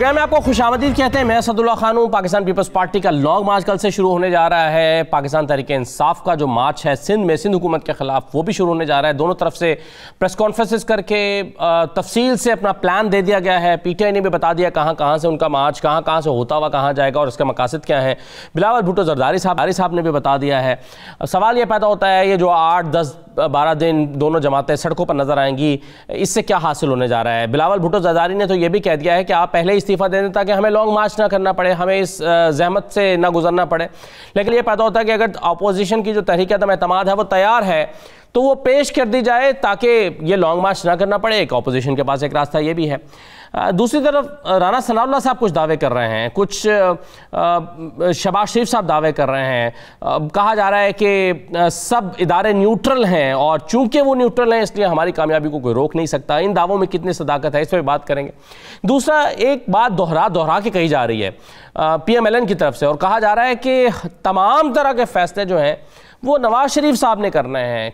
Programme में आपको खुशामदीद कहते हैं। मैं असदुल्ला खान हूँ। पाकिस्तान पीपल्स पार्टी का लॉन्ग मार्च कल से शुरू होने जा रहा है। पाकिस्तान तहरीक इंसाफ का जो मार्च है सिंध में, सिंध हुकूमत के खिलाफ, वो भी शुरू होने जा रहा है। दोनों तरफ से प्रेस कॉन्फ्रेंसेस करके तफसील से अपना प्लान दे दिया गया है। पीटीआई ने भी बता दिया कहाँ से उनका मार्च कहाँ से होता हुआ कहाँ जाएगा और उसके मकासद क्या हैं। बिलावल भुट्टो जरदारी साहब ने भी बता दिया है। सवाल ये पैदा होता है, ये जो 8, 10, 12 दिन दोनों जमातें सड़कों पर नजर आएंगी, इससे क्या हासिल होने जा रहा है। बिलावल भुट्टो जरदारी ने तो ये भी कह दिया है कि आप पहले इस्तीफा दे दें ताकि हमें लॉन्ग मार्च ना करना पड़े, हमें इस जहमत से ना गुजरना पड़े। लेकिन ये पैदा होता है कि अगर अपोजिशन की जो तहरीक अदम एतमाद है वो तैयार है तो वो पेश कर दी जाए ताकि ये लॉन्ग मार्च ना करना पड़े। एक अपोजिशन के पास एक रास्ता ये भी है। दूसरी तरफ राना सनाउल्लाह साहब कुछ दावे कर रहे हैं, कुछ शहबाज शरीफ साहब दावे कर रहे हैं। कहा जा रहा है कि सब इदारे न्यूट्रल हैं और चूंकि वो न्यूट्रल हैं इसलिए हमारी कामयाबी को कोई रोक नहीं सकता। इन दावों में कितनी सदाकत है इस पर बात करेंगे। दूसरा, एक बात दोहरा के कही जा रही है PMLN की तरफ से और कहा जा रहा है कि तमाम तरह के फैसले जो हैं वो नवाज शरीफ साहब ने करने हैं।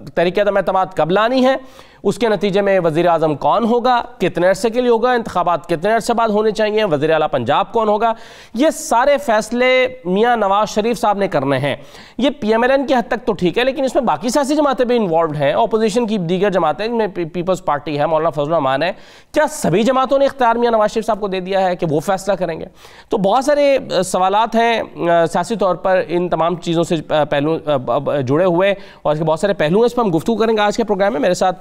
तहरीक अदम एतमाद कब लानी है, उसके नतीजे में वज़ीर आज़म कौन होगा, कितने अरसे के लिए होगा, इंतखाबात कितने अरसे बाद होने चाहिए, वज़ीर आला पंजाब कौन होगा, ये सारे फैसले मियाँ नवाज शरीफ साहब ने करने हैं। ये PMLN की हद तक तो ठीक है, लेकिन इसमें बाकी सियासी जमातें भी इन्वॉल्व हैं। अपोजिशन की दीगर जमातें, इनमें पीपल्स पार्टी है, मौलाना फजल रहमान है। क्या सभी जमातों ने इख्तियार मियाँ नवाज शरीफ साहब को दे दिया है कि वो फैसला करेंगे? तो बहुत सारे सवालात हैं सियासी तौर पर इन तमाम चीज़ों से पहलू जुड़े हुए और इसके बहुत सारे पहलू हैं। इस पर हम गुफ्तगू करेंगे आज के प्रोग्राम में। मेरे साथ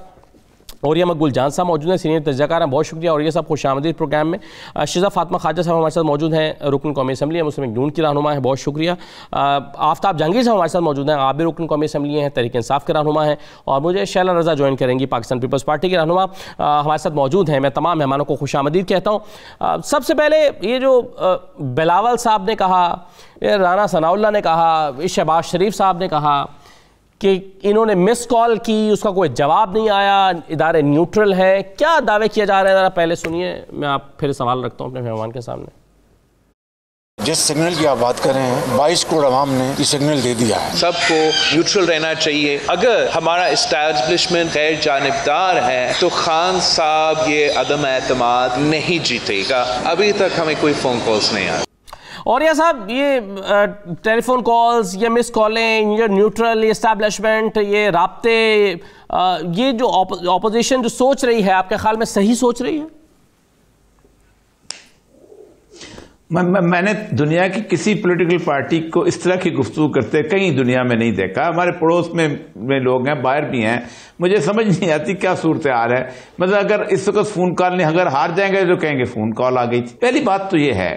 और मकबूल जान साहब मौजूद हैं, सीनियर तजज़ियाकार हैं, बहुत शुक्रिया। और ये सब खुशामदीद प्रोग्राम में शिजा फातिमा ख्वाजा साहब हमारे साथ मौजूद हैं, रुकन कौमी असम्बली है, मुस्लिम लीग नून की रहनुमा है, बहुत शुक्रिया। आफ्ताब जहांगीर साहब हमारे साथ मौजूद हैं, आप भी रुकन कौमी असम्बली हैं, तहरीक इंसाफ के रहनुमा हैं। और मुझे शैला रज़ा ज्वाइन करेंगी, पाकिस्तान पीपल्स पार्टी के रहनुमा हमारे साथ मौजूद हैं। मैं तमाम मेहमानों को खुशामदीद कहता हूँ। सबसे पहले ये जो बिलावल साहब ने कहा, राना सनाउल्लाह ने कहा, शहबाज शरीफ साहब ने कहा कि इन्होंने मिस कॉल की, उसका कोई जवाब नहीं आया, इदारे न्यूट्रल है, क्या दावे किए जा रहे हैं ज़रा पहले सुनिए, मैं आप फिर सवाल रखता हूँ अपने मेहमान के सामने। जिस सिग्नल की आप बात कर रहे हैं 22 करोड़ आवाम ने ये सिग्नल दे दिया है। सबको न्यूट्रल रहना चाहिए। अगर हमारा इस्टेब्लिशमेंट गैर जानिबदार है तो खान साहब ये अदम एतमाद नहीं जीतेगा। अभी तक हमें कोई फ़ोन कॉल्स नहीं आया। और यह साहब, ये टेलीफोन कॉल्स, ये मिस कॉलिंग, ये न्यूट्रल, ये एस्टैब्लिशमेंट, ये राब्ते, ये जो ऑपोजिशन जो सोच रही है, आपके ख्याल में सही सोच रही है? मैंने दुनिया की किसी पॉलिटिकल पार्टी को इस तरह की गुफ्तगू करते कहीं दुनिया में नहीं देखा। हमारे पड़ोस में लोग हैं, बाहर भी हैं, मुझे समझ नहीं आती क्या सूरत आ रहा है। मतलब अगर इस वक्त फ़ोन कॉल नहीं, अगर हार जाएंगे तो कहेंगे फ़ोन कॉल आ गई थी। पहली बात तो ये है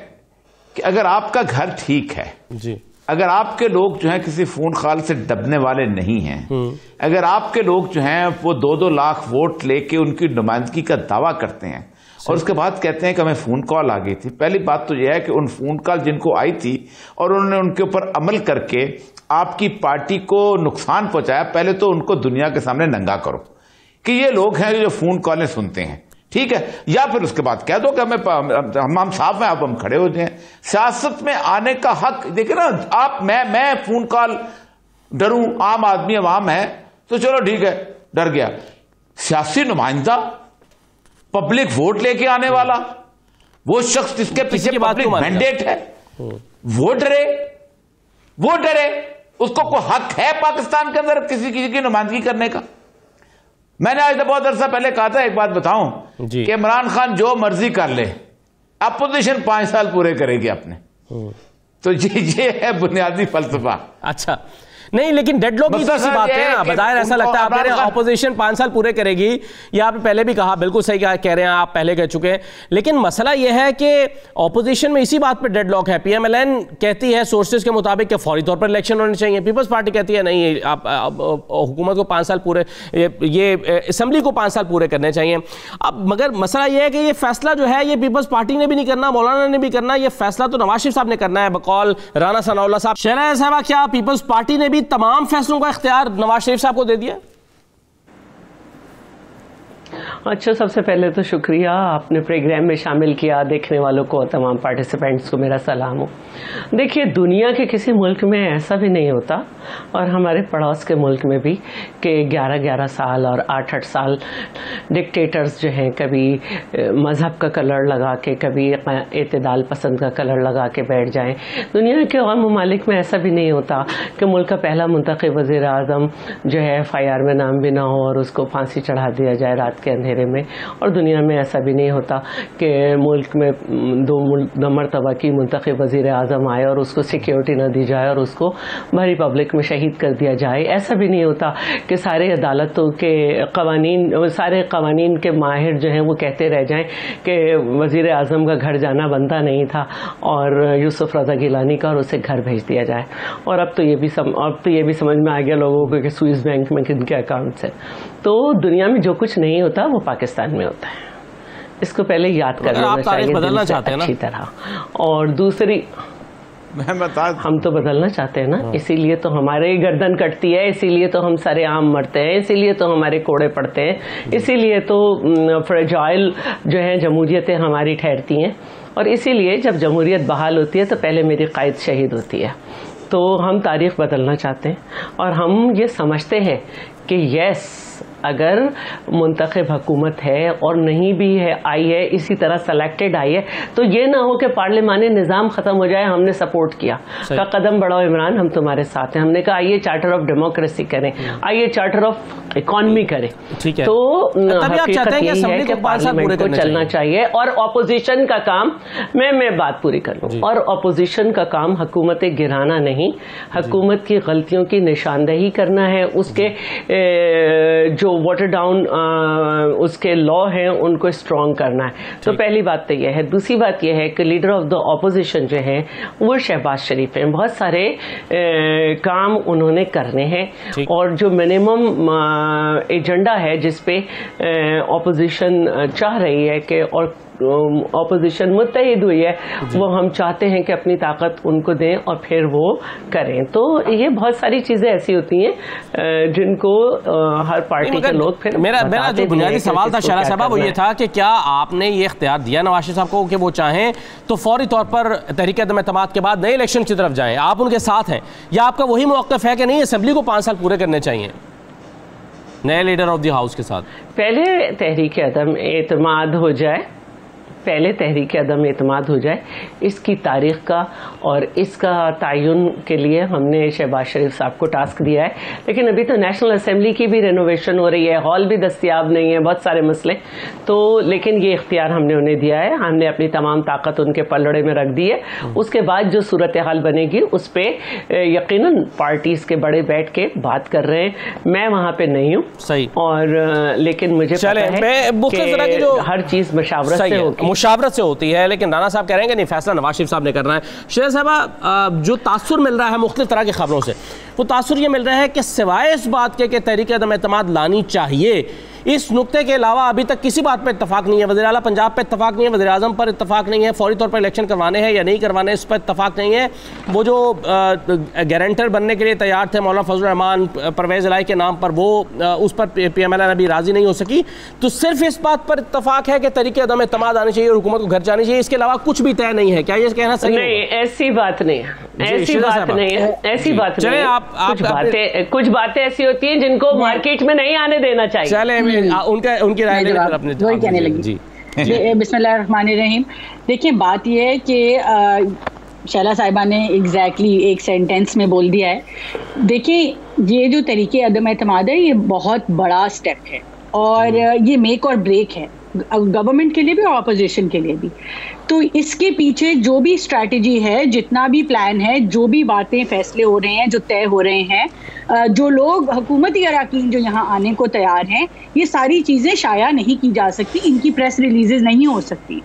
कि अगर आपका घर ठीक है जी, अगर आपके लोग जो हैं किसी फोन कॉल से दबने वाले नहीं हैं, अगर आपके लोग जो हैं वो 2-2 लाख वोट लेके उनकी नुमाइंदगी का दावा करते हैं और उसके बाद कहते हैं कि हमें फोन कॉल आ गई थी, पहली बात तो यह है कि उन फोन कॉल जिनको आई थी और उन्होंने उनके ऊपर अमल करके आपकी पार्टी को नुकसान पहुंचाया, पहले तो उनको दुनिया के सामने नंगा करो कि ये लोग हैं जो फोन कॉलें सुनते हैं, ठीक है। या फिर उसके बाद कह दो कि हम साफ हैं, अब हम खड़े हो जाएं। सियासत में आने का हक, देखिए ना आप, मैं फोन कॉल डरूं, आम आदमी अवाम है तो चलो ठीक है, डर गया। सियासी नुमाइंदा, पब्लिक वोट लेके आने वाला, वो शख्स जिसके पीछे पब्लिक मैंडेट है, वो डरे, उसको कोई हक है पाकिस्तान के अंदर किसी की नुमाइंदगी करने का? मैंने आज बहुत अरसा पहले कहा था, एक बात बताऊं कि इमरान खान जो मर्जी कर ले, अपोजिशन 5 साल पूरे करेगी अपने। तो ये है बुनियादी फलसफा। अच्छा, नहीं, लेकिन डेडलॉक की सी बात है ना, बजाय ऐसा लगता है आप कह रहे हैं ऑपोजिशन 5 साल पूरे करेगी। ये आपने पहले भी कहा, बिल्कुल सही कह रहे हैं आप, पहले कह चुके हैं। लेकिन मसला यह है कि ऑपोजिशन में इसी बात पर डेडलॉक है। PMLN कहती है सोर्सेज के मुताबिक कि फौरी तौर पर इलेक्शन होने चाहिए, पीपल्स पार्टी कहती है नहीं, आप हुकूमत को 5 साल पूरे, ये असम्बली को 5 साल पूरे करने चाहिए। अब मगर मसला यह है कि ये फैसला जो है ये पीपल्स पार्टी ने भी नहीं करना, मौलाना ने भी करना, ये फैसला तो नवाज शरीफ साहब ने करना है बकौल राना सनाउल्लाह साहब। शहरा साहब, क्या पीपल्स पार्टी ने भी तमाम फैसलों का इख्तियार नवाज शरीफ साहब को दे दिया? अच्छा, सबसे पहले तो शुक्रिया, आपने प्रोग्राम में शामिल किया। देखने वालों को, तमाम पार्टिसिपेंट्स को मेरा सलाम हो। देखिए, दुनिया के किसी मुल्क में ऐसा भी नहीं होता, और हमारे पड़ोस के मुल्क में भी, कि 11-11 साल और 8-8 साल डिक्टेटर्स जो हैं, कभी मज़हब का कलर लगा के, कभी एतदाल पसंद का कलर लगा के बैठ जाएं। दुनिया के और ममालिक में ऐसा भी नहीं होता कि मुल्क का पहला मुंतखब वज़ीर आज़म जो है FIR में नाम भी ना हो और उसको फांसी चढ़ा दिया जाए रात के अंधेरे में। और दुनिया में ऐसा भी नहीं होता कि मुल्क में दो मरतबा की मुंतखब वज़ीर आज़म आए और उसको सिक्योरिटी ना दी जाए और उसको भरी पब्लिक में शहीद कर दिया जाए। ऐसा भी नहीं होता कि सारे अदालतों के सारे कवानीन के माहिर जो हैं वो कहते रह जाएं कि वज़ीर आज़म का घर जाना बनता नहीं था और यूसुफ रज़ा गिलानी का, और उसे घर भेज दिया जाए। और अब तो ये भी समझ में आ गया लोगों को कि स्विस बैंक में किनके अकाउंट्स है। तो दुनिया में जो कुछ नहीं होता वो पाकिस्तान में होता है। इसको पहले याद कर लेना चाहिए बदलना चाहते हैं ना अच्छी तरह। और दूसरी, हम तो बदलना चाहते हैं ना, इसीलिए तो हमारे गर्दन कटती है, इसीलिए तो हम सरेआम मरते हैं, इसीलिए तो हमारे कोड़े पड़ते हैं, इसीलिए तो फ्रेजाइल जो है जमहूरियतें हमारी ठहरती हैं। और इसीलिए जब जमहूरियत बहाल होती है तो पहले मेरी क़ायद शहीद होती है। तो हम तारीख़ बदलना चाहते हैं, और हम ये समझते हैं कि यस, अगर मुंतखब हुकूमत है और नहीं भी है आई है, इसी तरह सेलेक्टेड आई है, तो ये ना हो कि पार्लिमानी निज़ाम ख़त्म हो जाए। हमने सपोर्ट किया, का कदम बढ़ाओ इमरान, हम तुम्हारे साथ हैं। हमने कहा आइए चार्टर ऑफ डेमोक्रेसी करें, आइए चार्टर ऑफ इकॉनमी करें। तो हकीकत यही है कि पार्लियामेंट को चलना चाहिए। और अपोजिशन का काम, मैं बात पूरी कर लूँ, और अपोजिशन का काम हुकूमत गिराना नहीं, हुकूमत की गलतियों की निशानदेही करना है, उसके जो वाटर डाउन उसके लॉ हैं उनको स्ट्रॉन्ग करना है। तो पहली बात तो यह है। दूसरी बात यह है कि लीडर ऑफ द ऑपोजिशन जो है वो शहबाज शरीफ हैं। बहुत सारे काम उन्होंने करने हैं, और जो मिनिमम एजेंडा है जिसपे ऑपोजिशन चाह रही है कि, और ऑपोजिशन मुत्तहिद हुई है, वो हम चाहते हैं कि अपनी ताकत उनको दें और फिर वो करें। तो ये बहुत सारी चीज़ें ऐसी होती हैं जिनको हर पार्टी के लोग फिर मेरा जो बुनियादी सवाल था शहरा साहबा वो ये था कि क्या आपने ये इख्तियार दिया नवाज शरीफ साहब को कि वो चाहें तो फौरी तौर पर तहरीक अदम एतमाद के बाद नए इलेक्शन की तरफ जाएं, आप उनके साथ हैं, या आपका वही मौक़िफ़ है कि नहीं, असेंबली को 5 साल पूरे करने चाहिए नए लीडर ऑफ द हाउस के साथ? पहले तहरीक अदम एतमाद हो जाए, पहले तहरीक अदम एतमाद हो जाए, इसकी तारीख का और इसका तयन के लिए हमने शहबाज शरीफ साहब को टास्क दिया है। लेकिन अभी तो नेशनल असेंबली की भी रेनोवेशन हो रही है, हॉल भी दस्तियाब नहीं है, बहुत सारे मसले। तो लेकिन ये इख्तियार हमने उन्हें दिया है, हमने अपनी तमाम ताकत उनके पलड़े में रख दी है। उसके बाद जो सूरत हाल बनेगी उस पर यकीनन पार्टीज के बड़े बैठ के बात कर रहे हैं। मैं वहाँ पे नहीं हूँ, सही, और लेकिन मुझे पता है कि हर चीज़ मुशावरत से होती है। लेकिन राना साहब कह रहे हैं कि नहीं, फैसला नवाज शरीफ साहब ने करना है। शेर साहब, जो तासुर मिल रहा है मुख्तलिफ तरह की खबरों से, वो तासुर ये मिल रहा है कि सिवाय इस बात के कि तहरीक अदम एतमाद लानी चाहिए, इस नुक्ते के अलावा अभी तक किसी बात पर इत्तफाक नहीं है। वज़ीर आला पंजाब पर इत्तफाक नहीं है, वज़ीर आज़म पर इत्तफाक नहीं है, फौरी तौर पर इलेक्शन करवाने हैं या नहीं करवाने इस पर इत्तफाक नहीं है। वो जो गारंटर बनने के लिए तैयार थे मौलाना फजल रहमान परवेज़ इलाही के नाम पर, वो उस पर PMLN अभी राज़ी नहीं हो सकी। तो सिर्फ इस बात पर इत्तफाक है कि तहरीक अदम एतमाद आनी चाहिए और हुकूमत को घर जानी चाहिए, इसके अलावा कुछ भी तय नहीं है। क्या ये कहना सही नहीं? ऐसी बात नहीं है, ऐसी बात नहीं है, ऐसी बात नहीं है। कुछ बातें ऐसी होती हैं जिनको मार्केट में नहीं आने देना चाहिए। चले उनकी राय वही कहने लगी जी। बिस्मिल्लाहिर्रहमानिर्रहीम। देखिए, बात यह है कि शैला साहिबा ने एग्जैक्टली एक सेंटेंस में बोल दिया है। देखिए, ये जो तरीके अदम एतमाद है ये बहुत बड़ा स्टेप है, और ये मेक और ब्रेक है गवर्नमेंट के लिए भी और अपोजिशन के लिए भी। तो इसके पीछे जो भी स्ट्रैटेजी है, जितना भी प्लान है, जो भी बातें फैसले हो रहे हैं, जो तय हो रहे हैं, जो लोग हुकूमती अरकान जो यहाँ आने को तैयार हैं, ये सारी चीज़ें शाया नहीं की जा सकती, इनकी प्रेस रिलीजेज नहीं हो सकती।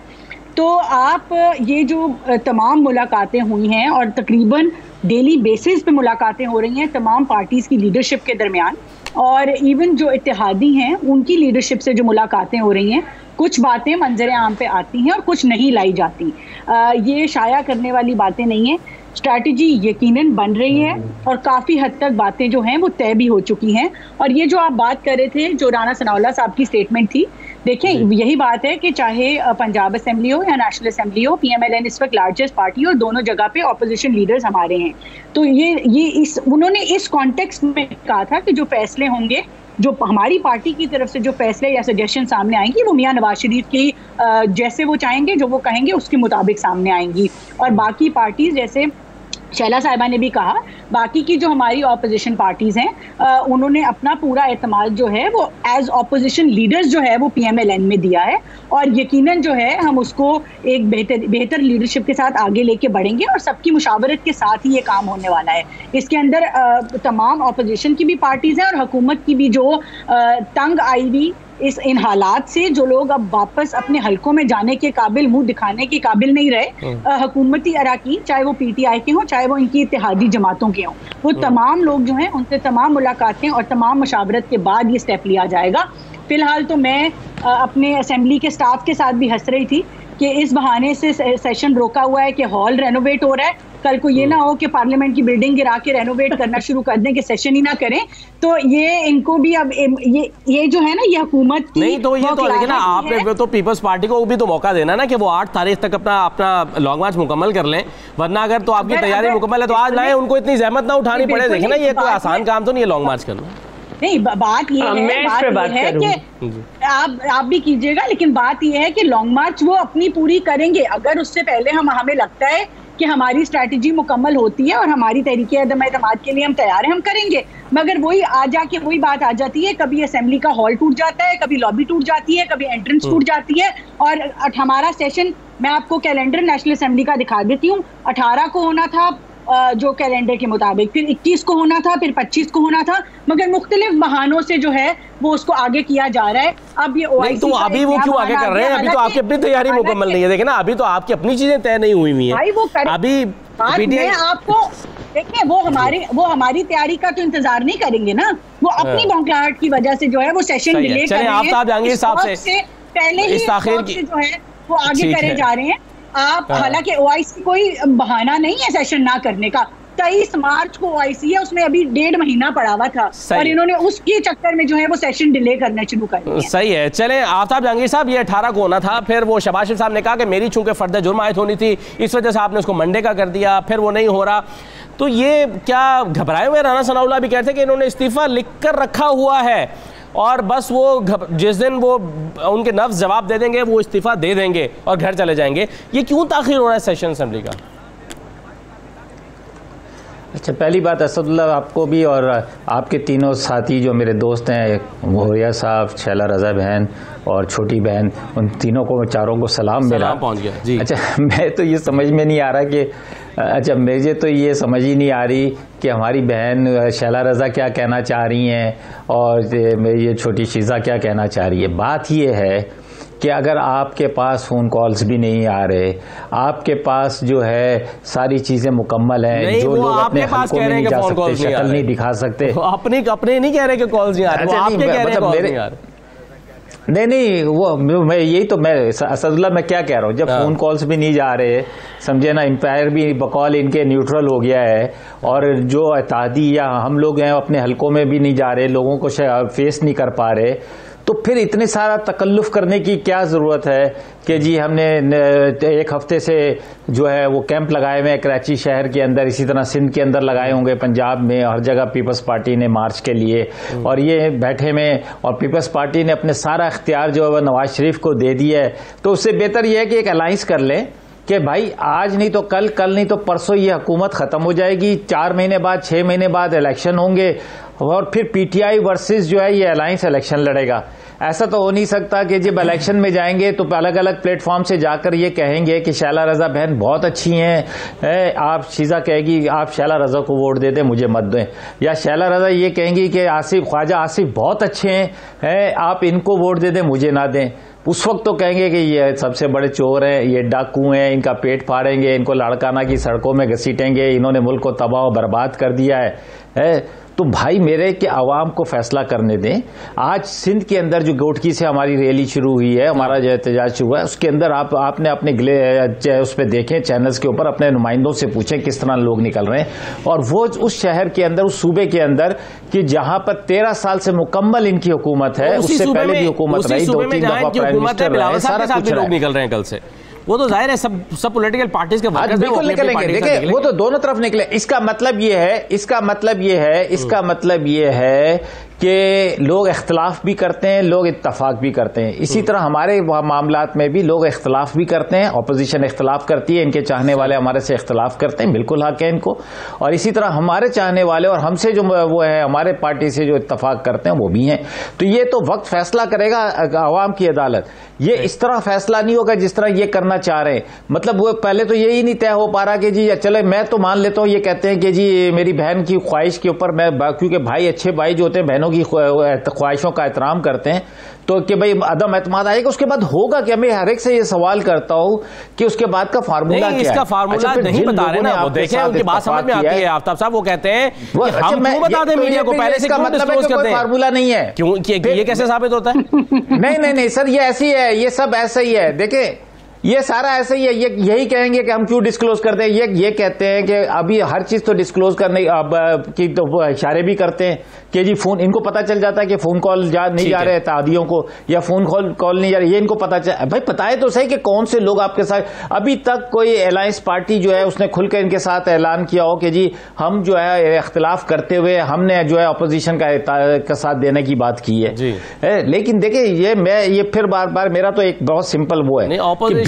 तो आप ये जो तमाम मुलाकातें हुई हैं और तकरीबन डेली बेसिस पे मुलाकातें हो रही हैं तमाम पार्टीज़ की लीडरशिप के दरमियान, और इवन जो इत्तेहादी हैं उनकी लीडरशिप से जो मुलाकातें हो रही हैं, कुछ बातें मंजर आम पे आती हैं और कुछ नहीं लाई जाती। ये शाया करने वाली बातें नहीं हैं। स्ट्रैटेजी यकीनन बन रही है और काफ़ी हद तक बातें जो हैं वो तय भी हो चुकी हैं। और ये जो आप बात कर रहे थे, जो राणा सनाउल्लाह साहब की स्टेटमेंट थी, देखिए यही बात है कि चाहे पंजाब असेंबली हो या नेशनल असेंबली हो, PMLN इस वक्त लार्जेस्ट पार्टी और दोनों जगह पे ऑपोजिशन लीडर्स हमारे हैं। तो उन्होंने इस कॉन्टेक्स्ट में कहा था कि जो फैसले होंगे, जो हमारी पार्टी की तरफ से जो फैसले या सजेशन सामने आएंगी, वो मियां नवाज शरीफ की जैसे वो चाहेंगे, जो वो कहेंगे उसके मुताबिक सामने आएंगी। और बाकी पार्टीज, जैसे शैला साहिबा ने भी कहा, बाकी की जो हमारी ऑपोजिशन पार्टीज हैं उन्होंने अपना पूरा एतमाद जो है वो एज ऑपोजिशन लीडर्स जो है वो PMLN में दिया है। और यकीनन जो है हम उसको एक बेहतर लीडरशिप के साथ आगे लेके बढ़ेंगे और सबकी मुशावरत के साथ ही ये काम होने वाला है। इसके अंदर तमाम ऑपोजिशन की भी पार्टीज हैं और हुकूमत की भी जो तंग आई हुई इन हालात से, जो लोग अब वापस अपने हलकों में जाने के काबिल, मुंह दिखाने के काबिल नहीं रहे, हुकूमती अराकीन, चाहे वो PTI के हों, चाहे वो इनकी इत्तेहादी जमातों के हों, वो तमाम लोग जो हैं उनसे तमाम मुलाकातें और तमाम मशावरत के बाद ये स्टेप लिया जाएगा। फिलहाल तो मैं अपने असेंबली के स्टाफ के साथ भी हंस रही थी कि इस बहाने से सेशन रोका हुआ है कि हॉल रेनोवेट हो रहा है, कल को ये ना हो कि पार्लियामेंट की बिल्डिंग गिरा के रेनोवेट करना शुरू कर दें कि सेशन ही ना करें। तो ये इनको भी अब ये जो है ना, ये हुकूमत की नहीं, तो ये तो लेकिन ना आप तो पीपल्स पार्टी को भी तो मौका देना ना कि वो 8 तारीख तक अपना लॉन्ग मार्च मुकम्मल कर लें, वरना अगर तो आपकी तैयारी मुकम्मल है तो आज लाए, उनको इतनी जहमत ना उठानी पड़े। देखें ना, ये कोई आसान काम तो नहीं है लॉन्ग मार्च करना। नहीं, बात ये है कि आप भी कीजिएगा, लेकिन बात ये है कि लॉन्ग मार्च वो अपनी पूरी करेंगे। अगर उससे पहले हमें लगता है कि हमारी स्ट्रैटेजी मुकम्मल होती है और हमारी तहरीके अदम एतमाद के लिए हम तैयार हैं, हम करेंगे। मगर वही वही बात आ जाती है, कभी असेंबली का हॉल टूट जाता है, कभी लॉबी टूट जाती है, कभी एंट्रेंस टूट जाती है। और हमारा सेशन, मैं आपको कैलेंडर नेशनल असेंबली का दिखा देती हूँ, 18 को होना था जो कैलेंडर के मुताबिक, फिर 21 को होना था, फिर 25 को होना था, मगर मुख्तलिफ बहानों से जो है वो उसको आगे किया जा रहा है। अब ये OIC तो अभी वो क्यों आगे कर रहे हैं? अभी तो आपकी अपनी तैयारी मुकम्मल नहीं है। देखे ना, अभी तो आपकी अपनी चीजें तय नहीं हुई हुई है। अभी मैं आपको देखिए, वो हमारी तैयारी का तो इंतजार नहीं करेंगे ना, वो अपनी बौखलाहट की वजह से जो है वो सेशन डिले कर रहे हैं। आप जहांगीर साहब से पहले ही जो है वो आगे करे जा रहे हैं। आप हालांकि OIC कोई बहाना नहीं है सेशन ना करने का। 23 मार्च को OIC है, उसमें अभी 1.5 महीना पड़ा हुआ था और इन्होंने उसके चक्कर में जो है वो सेशन डिले करना शुरू कर दिया। सही है। चले आफ्ताब जहांगीर साहब, ये 18 को होना था, फिर वो शहबाज शरीफ साहब ने कहा कि मेरी चूंकि फर्द जुर्म आयत होनी थी, इस वजह से आपने उसको मंडे का कर दिया, फिर वो नहीं हो रहा। तो ये क्या घबराए हुए? राणा सनाउल्लाह भी कहते हैं कि इन्होंने इस्तीफा लिख कर रखा हुआ है और बस वो जिस दिन वो उनके नफ्स जवाब दे देंगे वो इस्तीफा दे देंगे और घर चले जाएंगे। ये क्यों ताखिर हो रहा है सेशन असेंबली का? अच्छा, पहली बात असदुल्लाह, आपको भी और आपके तीनों साथी जो मेरे दोस्त हैं, मोहरिया साहब, शैला रज़ा बहन और छोटी बहन, उन तीनों को, चारों को सलाम मेरा पहुंच गया जी। अच्छा, मैं तो ये समझ में नहीं आ रहा कि मुझे तो ये समझ ही नहीं आ रही कि हमारी बहन शैला रज़ा क्या कहना चाह रही हैं और ये छोटी शीज़ा क्या कहना चाह रही है। बात ये है कि अगर आपके पास फ़ोन कॉल्स भी नहीं आ रहे, आपके पास जो है सारी चीज़ें मुकम्मल हैं, जो लोग अपने हलकों में नहीं जा सकते, शक्ल नहीं दिखा सकते, अपने नहीं कह रहे कि कॉल्स नहीं आ रहे, आपके कह रहे हैं कॉल्स नहीं आ रहे। नहीं, वो मैं यही तो, मैं असदुल्लाह मैं क्या कह रहा हूँ, जब फ़ोन कॉल्स भी नहीं जा रहे, समझे ना, एम्पायर भी बकौल इनके न्यूट्रल हो गया है और जो इत्तेहादी या हम लोग हैं अपने हलकों में भी नहीं जा रहे, लोगों को फेस नहीं कर पा रहे, तो फिर इतने सारा तकल्लुफ़ करने की क्या ज़रूरत है कि जी हमने 1 हफ्ते से जो है वो कैंप लगाए हुए हैं कराची शहर के अंदर, इसी तरह सिंध के अंदर लगाए होंगे, पंजाब में हर जगह पीपल्स पार्टी ने मार्च के लिए, और ये बैठे में, और पीपल्स पार्टी ने अपने सारा इख्तियार जो है वह नवाज शरीफ को दे दिया है। तो उससे बेहतर यह है कि एक अलाइंस कर लें कि भाई आज नहीं तो कल, कल नहीं तो परसों ये हुकूमत ख़त्म हो जाएगी, 4 महीने बाद 6 महीने बाद इलेक्शन होंगे और फिर PTI वर्सेस जो है ये अलायंस इलेक्शन लड़ेगा। ऐसा तो हो नहीं सकता कि जब इलेक्शन में जाएंगे तो अलग अलग प्लेटफॉर्म से जाकर ये कहेंगे कि शैला रज़ा बहन बहुत अच्छी हैं, आप शीज़ा कहेगी आप शैला रज़ा को वोट दे दें, मुझे मत दें, या शैला रज़ा ये कहेंगी कि ख्वाजा आसिफ बहुत अच्छे हैं, आप इनको वोट दे दें, मुझे ना दें। उस वक्त तो कहेंगे कि ये सबसे बड़े चोर हैं, ये डाकू हैं, इनका पेट फाड़ेंगे, इनको लाड़काना की सड़कों में घसीटेंगे, इन्होंने मुल्क को तबाह और बर्बाद कर दिया है। तो भाई मेरे कि आवाम को फैसला करने दें। आज सिंध के अंदर जो गोटकी से हमारी रैली शुरू हुई है, हमारा जो एहतजाज शुरू हुआ है, उसके अंदर आपने अपने उस पर देखें चैनल्स के ऊपर, अपने नुमाइंदों से पूछें किस तरह लोग निकल रहे हैं। और वो उस शहर के अंदर, उस सूबे के अंदर कि जहां पर 13 साल से मुकम्मल इनकी हुकूमत है, उससे पहले भी हुकूमत रही, 2-3 दफा प्राइम मिनिस्टर रहे, सारा कुछ लोग निकल रहे हैं कल से। वो तो जाहिर है सब पॉलिटिकल पार्टीज के वर्कर्स बिल्कुल निकलेंगे। देखिए वो तो दोनों तरफ निकले। इसका मतलब ये है कि लोग इख्तलाफ भी करते हैं, लोग इत्तफाक भी करते हैं। इसी तरह हमारे मामलात में भी लोग इख्तलाफ भी करते हैं, अपोजिशन इख्तलाफ करती है, इनके चाहने वाले हमारे से इख्तलाफ करते हैं, बिल्कुल हक है इनको। और इसी तरह हमारे चाहने वाले और हमसे जो वो है, हमारे पार्टी से जो इत्तफाक करते हैं वो भी हैं। तो ये तो वक्त फैसला करेगा अवाम की अदालत। ये इस तरह फैसला नहीं होगा जिस तरह ये करना चाह रहे हैं। मतलब वो पहले तो यही नहीं तय हो पा रहा कि जी चले, मैं तो मान लेता हूं, ये कहते हैं कि जी मेरी बहन की ख्वाहिश के ऊपर मैं, क्योंकि भाई अच्छे भाई जो होते हैं बहनों की ख्वाहिशों का एहतराम करते हैं, तो कि भाई अदम एतमाद आएगा। उसके बाद होगा कि मैं हर एक से ये सवाल करता हूं कि उसके बाद का फार्मूला क्या है। इसका फार्मूला नहीं बता रहे ना, वो देखें उनकी बात समझ में आती है। आफ्ताब साहब वो कहते हैं कि हम क्यों बता दें मीडिया को, पहले से क्यों डिस्क्लोज कर दें। फार्मूला नहीं है, क्यों, ये कैसे साबित होता है? नहीं सर, ये ऐसी है, ये सब ऐसा ही है। देखें ये सारा ऐसे ही है। ये यही कहेंगे कि हम क्यों डिस्क्लोज करते हैं। ये कहते हैं कि अभी हर चीज तो डिस्क्लोज करने की तो इशारे भी करते हैं कि जी फोन, इनको पता चल जाता है कि फोन कॉल नहीं जा रहे तादियों को, या फोन कॉल नहीं जा रही, ये इनको पता चल। भाई पता है तो सही कि कौन से लोग आपके साथ। अभी तक कोई अलायंस पार्टी जो है उसने खुलकर इनके साथ ऐलान किया हो कि जी हम जो है इख्तिलाफ करते हुए हमने जो है अपोजिशन का साथ देने की बात की है। लेकिन देखिए ये फिर बार बार मेरा तो एक बहुत सिंपल वो है,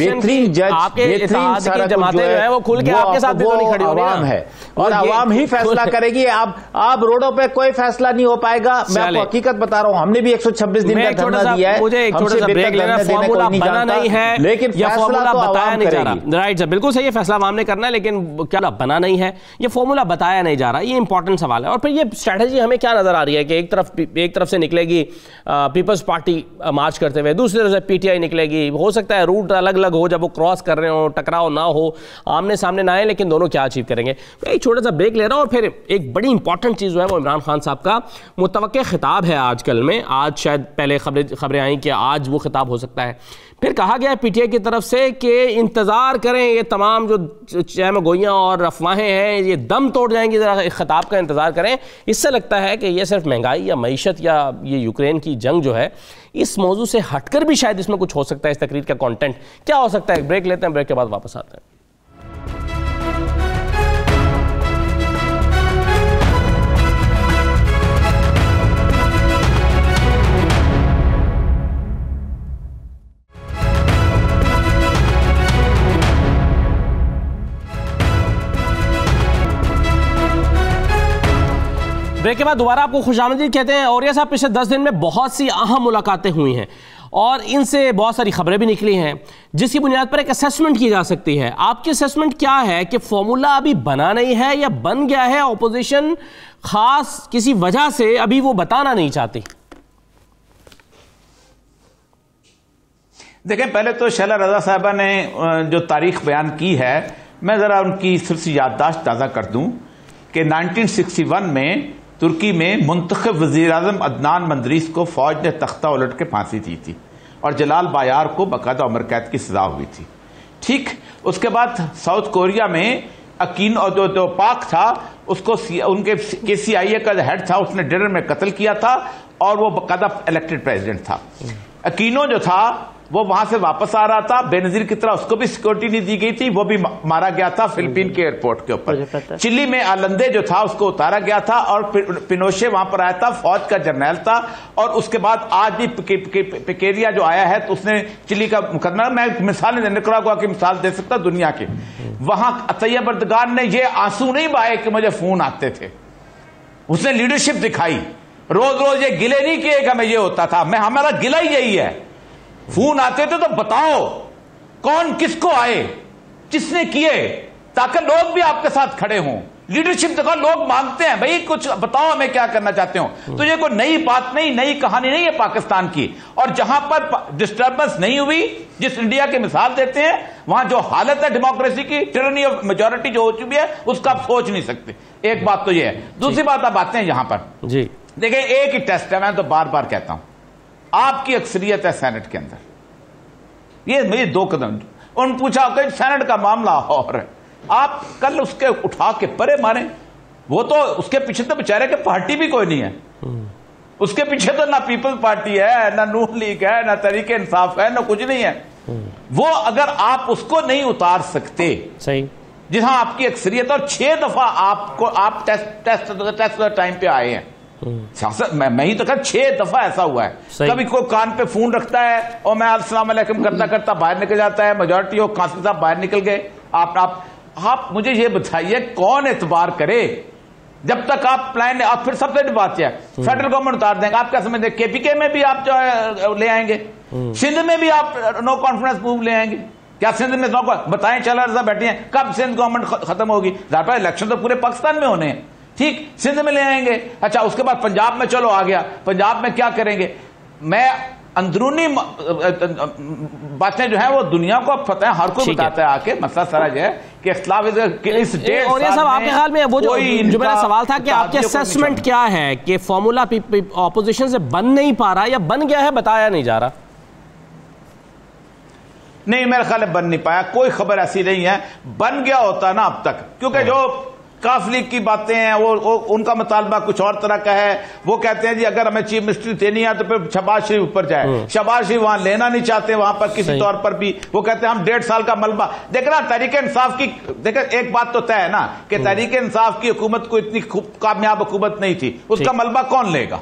बेहतरीन जज, बेहतरीन सारा जमातें जो है वो खुल के आपके साथ भी तो नहीं खड़ी हो रही आवाम है, और आवाम ही फैसला करेगी। आप रोडों पे कोई फैसला नहीं हो पाएगा। मैं आपको हकीकत बता रहा हूं, हमने भी 126 दिन का धरना दिया है। मुझे एक छोटा सा ब्रेक लेना, फॉर्मूला बना नहीं है, लेकिन फॉर्मूला बताया नहीं जा रहा। राइट सर, बिल्कुल सही है, फैसला आवाम ने करना है, लेकिन क्या बना नहीं है, ये फॉर्मूला बताया नहीं जा रहा। ये इंपॉर्टेंट सवाल है। और फिर ये स्ट्रैटेजी हमें क्या नजर आ रही है कि एक तरफ से निकलेगी पीपल्स पार्टी मार्च करते हुए, दूसरी तरफ से पीटीआई निकलेगी। हो सकता है रूट अलग अलग हो, जब वो क्रॉस कर रहे हो, टकराव ना हो, आमने सामने ना आए, लेकिन दोनों क्या अचीव करेंगे। एक छोटा सा ब्रेक ले रहा हूं और फिर एक बड़ी इंपॉर्टेंट चीज जो है वो इमरान खान साहब का मुतवक्के खिताब है आजकल में। आज शायद पहले खबरें आई कि आज वो खिताब हो सकता है। फिर कहा गया है पीटीआई की तरफ से कि इंतजार करें, ये तमाम जो चहम गोइयां और अफवाहें हैं ये दम तोड़ जाएंगी, जरा खिताब का इंतजार करें। इससे लगता है कि ये सिर्फ महंगाई या मईशत या ये यूक्रेन की जंग जो है, इस मौजू से हटकर भी शायद इसमें कुछ हो सकता है। इस तकरीर का कंटेंट क्या हो सकता है? ब्रेक लेते हैं, ब्रेक के बाद वापस आते हैं। ब्रेक के बाद दोबारा आपको खुशामदीद कहते हैं। और ये साहब, पिछले 10 दिन में बहुत सी अहम मुलाकातें हुई हैं और इनसे बहुत सारी खबरें भी निकली हैं, जिसकी बुनियाद पर एक असेसमेंट की जा सकती है। आपकी असेसमेंट क्या है कि फॉर्मूला अभी बना नहीं है या बन गया है, ऑपोजिशन खास किसी वजह से अभी वो बताना नहीं चाहती? देखें, पहले तो शैला रजा साहबा ने जो तारीख बयान की है, मैं जरा उनकी सिर्फ सी याददाश्त ताज़ा कर दूं कि 1961 में तुर्की में मुंतखब वज़ीर-ए-आज़म अदनान मंदरीस को फौज ने तख्ता उलट के फांसी दी थी और जलाल बायार को बाकायदा उम्र कैद की सजा हुई थी। ठीक उसके बाद साउथ कोरिया में अकीन और जो पाक था उसको उनके KCIA का हेड था, उसने डिनर में कत्ल किया था और वो बाकायदा इलेक्टेड प्रेसिडेंट था। अकीनो जो था वो वहां से वापस आ रहा था, बेनजीर की तरह उसको भी सिक्योरिटी नहीं दी गई थी, वो भी मारा गया था फिलीपीन के एयरपोर्ट के ऊपर। चिली में आलंदे जो था उसको उतारा गया था और पिनोशे वहां पर आया था, फौज का जर्नैल था। और उसके बाद आज भी पिकेरिया जो आया है तो उसने चिली का मुकदमा, मैं मिसाल निकरागुआ की मिसाल दे सकता दुनिया की, वहां तैयब अर्दगान ने ये आंसू नहीं बहाए कि मुझे फोन आते थे, उसने लीडरशिप दिखाई। रोज रोज ये गिले नहीं किए कि मैं ये होता था, मैं हमारा गिला ही यही है, फोन आते थे तो बताओ कौन किसको आए, किसने किए, ताकि लोग भी आपके साथ खड़े हों। लीडरशिप देखो, लोग मांगते हैं भाई कुछ बताओ हमें क्या करना चाहते हो। तो ये कोई नई बात नहीं, नई कहानी नहीं है पाकिस्तान की। और जहां पर डिस्टर्बेंस नहीं हुई, जिस इंडिया की मिसाल देते हैं, वहां जो हालत है डेमोक्रेसी की, टायरनी ऑफ मेजॉरिटी जो हो चुकी है, उसका आप सोच नहीं सकते। एक बात तो ये है। दूसरी बात आप आते हैं यहां पर जी, देखिए एक ही टेस्ट है, मैं तो बार बार कहता हूं, आपकी अक्सरियत है सेनेट के अंदर, ये मेरे 2 कदम। उन पूछा कि सेनेट का मामला और है, आप कल उसके उठा के परे मारे, वो तो उसके पीछे तो बेचारे के पार्टी भी कोई नहीं है, उसके पीछे तो ना पीपल्स पार्टी है, ना नून लीग है, ना तरीके इंसाफ है, ना कुछ नहीं है। वो अगर आप उसको नहीं उतार सकते, सही, जहां आपकी अक्सरियत, और 6 दफा आपको आप टेस्ट टाइम पे आए हैं सियासत, मैं ही तो कहा 6 दफा ऐसा हुआ है। कभी कोई कान पे फोन रखता है और मैं अस्सलाम वालेकुम करता करता बाहर निकल जाता है, मेजॉरिटी हो कासिम साहब बाहर निकल गए। आप मुझे ये बताइए कौन एतबार करे जब तक आप प्लान, और फिर सबसे बड़ी बात है फेडरल गवर्नमेंट उतार देंगे। आप क्या समझते हैं केपीके में भी आप जो है ले आएंगे, सिंध में भी आप नो कॉन्फिडेंस मूव ले आएंगे? क्या सिंध में बताएं, चला रजा बैठे हैं, कब सिंध गवर्नमेंट खत्म होगी? इलेक्शन तो पूरे पाकिस्तान में होने हैं, ठीक, सिंध में ले आएंगे। अच्छा, उसके बाद पंजाब में चलो आ गया, पंजाब में क्या करेंगे? मैं अंदरूनी बातें जो है वो दुनिया को पता है, हर कोई बताता है आके, मसला सारा जो है कि इख्तिलाफ इस डेढ़ और ये सब आपके ख्याल में वो जो मेरा सवाल था कि आपके असेसमेंट क्या है कि फॉर्मूला ऑपोजिशन से बन नहीं पा रहा या बन गया है, बताया नहीं जा रहा? नहीं, मेरे ख्याल में बन नहीं पाया, कोई खबर ऐसी नहीं है। बन गया होता ना अब तक, क्योंकि जो काफ लीग की बातें हैं वो उनका मुतालबा कुछ और तरह का है। वो कहते हैं जी अगर हमें चीफ मिनिस्ट्री देनी है तो फिर शहबाज शरीफ ऊपर जाए, शहबाज शरीफ वहां लेना नहीं चाहते, वहां पर किसी तौर पर भी वो कहते हैं हम 1.5 साल का मलबा। देखना तहरीक इंसाफ की, देखिए एक बात तो तय है ना कि तहरीक इंसाफ की हुकूमत को इतनी कामयाब हुकूमत नहीं थी, उसका मलबा कौन लेगा?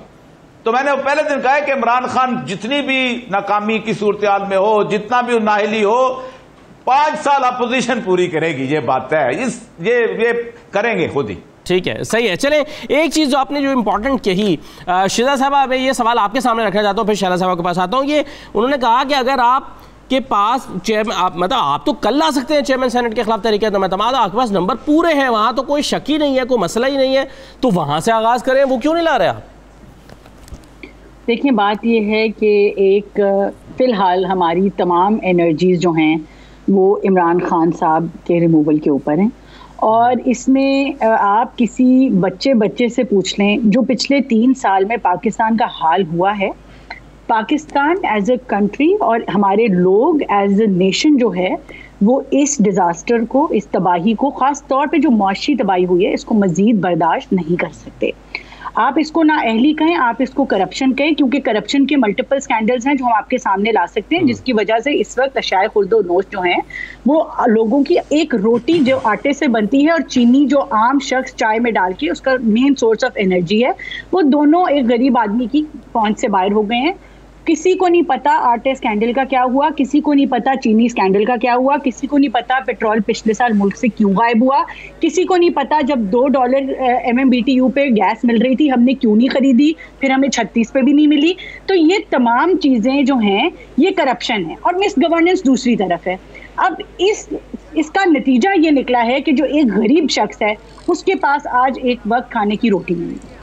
तो मैंने पहले दिन कहा कि इमरान खान जितनी भी नाकामी की सूरत में हो, जितना भी नाहिली हो, 5 साल अपोजिशन पूरी करेगी, ये बात है, ये करेंगे खुद ही। ठीक है, सही है। चले, एक चीज़ जो आपने जो इम्पोर्टेंट कही, शिजा साहबा, मैं ये सवाल आपके सामने रखना चाहता हूँ, फिर शहला साहबा के पास आता हूँ। ये उन्होंने कहा कि अगर आप के पास मतलब आप तो कल ला सकते हैं चेयरमैन सेनेट के खिलाफ तरीके एतमाद, आपके पास नंबर पूरे हैं, वहाँ तो कोई शक ही नहीं है, कोई मसला ही नहीं है, तो वहाँ से आगाज़ करें, वो क्यों नहीं ला रहे आप? देखिए, बात ये है कि एक फ़िलहाल हमारी तमाम एनर्जीज़ जो हैं वो इमरान खान साहब के रिमूवल के ऊपर हैं, और इसमें आप किसी बच्चे से पूछ लें जो पिछले 3 साल में पाकिस्तान का हाल हुआ है, पाकिस्तान एज ए कंट्री और हमारे लोग एज ए नेशन जो है वो इस डिज़ास्टर को, इस तबाही को, ख़ास तौर पे जो मुआशी तबाही हुई है, इसको मज़ीद बर्दाश्त नहीं कर सकते। आप इसको ना अहली कहें, आप इसको करप्शन कहें, क्योंकि करप्शन के मल्टीपल स्कैंडल्स हैं जो हम आपके सामने ला सकते हैं, जिसकी वजह से इस वक्त अशाए खुर्दो नोश जो हैं वो लोगों की एक रोटी जो आटे से बनती है और चीनी जो आम शख्स चाय में डाल के उसका मेन सोर्स ऑफ एनर्जी है, वो दोनों एक गरीब आदमी की पहुंच से बाहर हो गए हैं। किसी को नहीं पता आटे स्कैंडल का क्या हुआ, किसी को नहीं पता चीनी स्कैंडल का क्या हुआ, किसी को नहीं पता पेट्रोल पिछले साल मुल्क से क्यों गायब हुआ, किसी को नहीं पता जब $2 MMBTU पे गैस मिल रही थी हमने क्यों नहीं खरीदी, फिर हमें 36 पे भी नहीं मिली। तो ये तमाम चीज़ें जो हैं ये करप्शन है और मिस गवर्नेंस दूसरी तरफ है। अब इसका नतीजा ये निकला है कि जो एक गरीब शख्स है उसके पास आज एक वक्त खाने की रोटी नहीं है,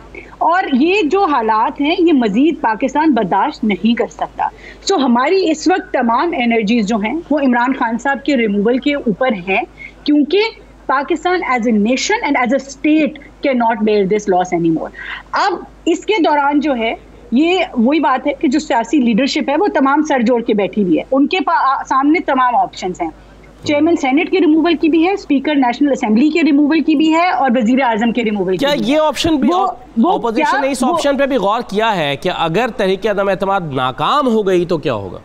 और ये जो हालात हैं ये मजीद पाकिस्तान बर्दाश्त नहीं कर सकता। सो हमारी इस वक्त तमाम एनर्जीज जो हैं वो इमरान खान साहब के रिमूवल के ऊपर हैं, क्योंकि Pakistan as a nation and as a state can not bear this loss any more. अब इसके दौरान जो है ये वही बात है कि जो सियासी लीडरशिप है वो तमाम सर जोड़ के बैठी हुई है, उनके सामने तमाम ऑप्शंस हैं। चेयरमैन सेनेट के रिमूवल की भी है, स्पीकर नेशनल असेंबली के रिमूवल की भी है, और वजीर आजम के रिमूवल की भी है। क्या ये ऑप्शन भी ऑपोजिशन ने इस ऑप्शन पे भी गौर किया है कि अगर तहरीक अदम एतमाद नाकाम हो गई तो क्या होगा?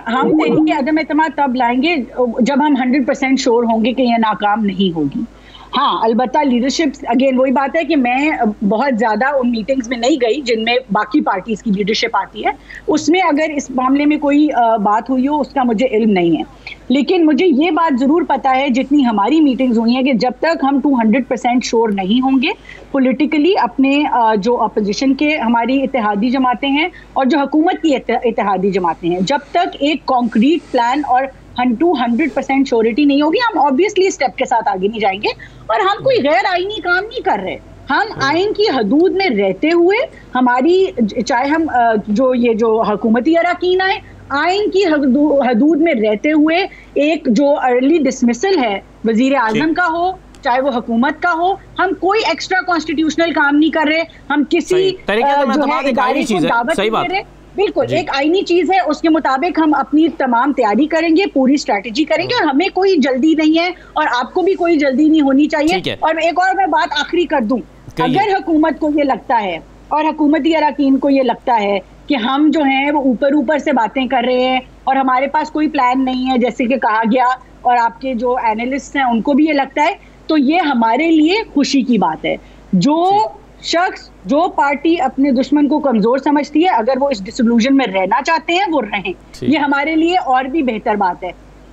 हम तहरीक अदम एतमाद तब लाएंगे जब हम 100% श्योर होंगे कि यह नाकाम नहीं होगी। हाँ, अलबत्ता लीडरशिप, अगेन वही बात है कि मैं बहुत ज़्यादा उन मीटिंग्स में नहीं गई जिनमें बाकी पार्टीज़ की लीडरशिप आती है, उसमें अगर इस मामले में कोई बात हुई हो उसका मुझे इल्म नहीं है, लेकिन मुझे ये बात ज़रूर पता है जितनी हमारी मीटिंग्स हुई हैं कि जब तक हम 200% श्योर नहीं होंगे पॉलिटिकली अपने जो अपोजिशन के हमारी इत्तेहादी जमातें हैं और जो हुकूमत की इत्तेहादी जमातें हैं, जब तक एक कॉन्क्रीट प्लान और 100% श्योरिटी नहीं होगी, हम ऑब्वियसली स्टेप के साथ आगे नहीं जाएंगे। और हम कोई गैर आईनी काम नहीं कर रहे, हम आइन की हदूद में रहते हुए हमारी, चाहे हम जो हुकूमती अरकान है, आइन की हदूद में रहते हुए एक जो अर्ली डिसमिसल है वजीर आजम का हो, चाहे वो हुकूमत का हो, हम कोई एक्स्ट्रा कॉन्स्टिट्यूशनल काम नहीं कर रहे, हम किसी जो है इदारे को दावत नहीं दे रहे। बिल्कुल एक आईनी चीज है, उसके मुताबिक हम अपनी तमाम तैयारी करेंगे, पूरी स्ट्रैटेजी करेंगे, और हमें कोई जल्दी नहीं है और आपको भी कोई जल्दी नहीं होनी चाहिए। और एक और मैं बात आखिरी कर दूं, अगर हुकूमत को ये लगता है और हुकूमती अरकान को ये लगता है कि हम जो हैं वो ऊपर से बातें कर रहे हैं और हमारे पास कोई प्लान नहीं है, जैसे कि कहा गया, और आपके जो एनालिस्ट हैं उनको भी ये लगता है, तो ये हमारे लिए खुशी की बात है। जो शख्स, जो पार्टी अपने दुश्मन को कमजोर समझती है, अगर वो इस डिसइल्यूजन में रहना चाहते हैं वो रहें, ये हमारे लिए और भी बेहतर बात है।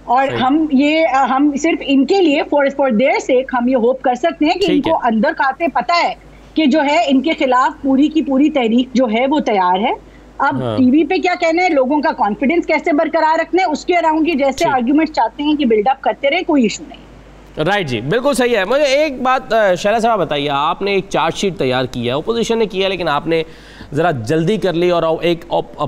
और हम सिर्फ इनके लिए फॉर देयर सेक हम ये होप कर सकते हैं कि इनको अंदर खाते पता है कि जो है इनके खिलाफ पूरी की पूरी तहरीक जो है वो तैयार है। अब टीवी पे क्या कहना है, लोगों का कॉन्फिडेंस कैसे बरकरार रखना है, उसके अराउंड ये जैसे आर्ग्यूमेंट चाहते हैं कि बिल्डअप करते रहे, कोई इशू नहीं। राइट जी, बिल्कुल सही है। मुझे एक बात शैला साहब बताइए, आपने एक चार्जशीट तैयार की है, अपोजिशन ने किया, लेकिन आपने ज़रा जल्दी कर ली और एक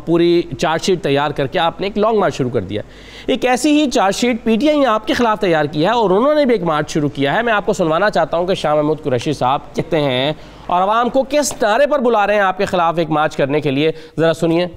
पूरी चार्जशीट तैयार करके आपने एक लॉन्ग मार्च शुरू कर दिया। एक ऐसी ही चार्जशीट पीटीआई ने आपके खिलाफ तैयार किया है और उन्होंने भी एक मार्च शुरू किया है। मैं आपको सुनवाना चाहता हूँ कि शाह महमूद कुरैशी साहब कहते हैं और आवाम को किस नारे पर बुला रहे हैं आपके खिलाफ एक मार्च करने के लिए, ज़रा सुनिए।